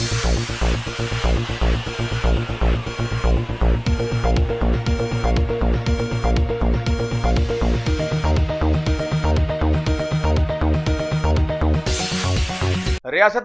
ریاست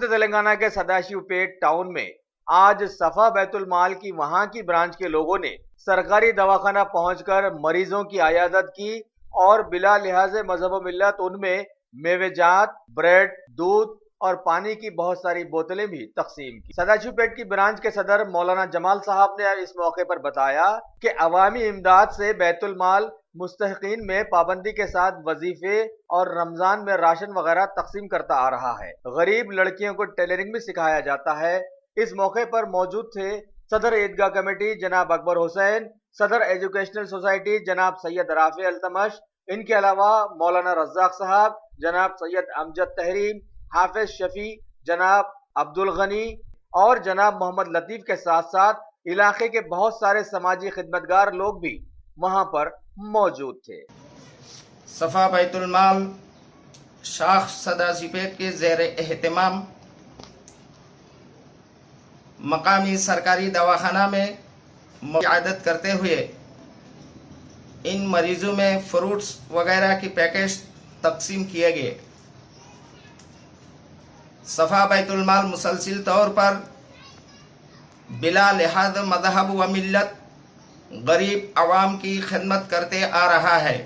تلنگانہ کے سداشیو پیٹ ٹاؤن میں آج صفا بیت المال کی وہاں کی برانچ کے لوگوں نے سرکاری دواخانہ پہنچ کر مریضوں کی عیادت کی اور بلا لحاظ مذہب و ملت ان میں میوے جات، بریڈ، دودھ اور پانی کی بہت ساری بوتلیں بھی تقسیم کی۔ سداشیو پیٹ کی برانچ کے صدر مولانا جمال صاحب نے اس موقع پر بتایا کہ عوامی امداد سے بیت المال مستحقین میں پابندی کے ساتھ وظیفے اور رمضان میں راشن وغیرہ تقسیم کرتا آ رہا ہے۔ غریب لڑکیوں کو ٹیلرنگ بھی سکھایا جاتا ہے۔ اس موقع پر موجود تھے صدر عیدگاہ کمیٹی جناب اکبر حسین، صدر ایجوکیشنل سوسائٹی جناب سید رافع التمش، ان کے علاوہ مولانا رزاق صاحب، جناب سید امجد تحریم، حافظ شفیع، جناب عبد الغنی اور جناب محمد لطیف کے ساتھ ساتھ علاقے کے بہت سارے سماجی خدمتگار لوگ بھی وہاں پر موجود تھے۔ صفا بیت المال شاخ سداشیو پیٹ کے زیر اہتمام مقامی سرکاری دواخانہ میں عیادت کرتے ہوئے ان مریضوں میں فروٹس وغیرہ کی پیکٹ تقسیم کیے گئے۔ صفا بیت المال مسلسل طور پر بلا لحاظ مذہب و ملت غریب عوام کی خدمت کرتے آ رہا ہے۔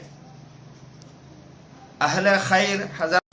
اہل خیر حضرات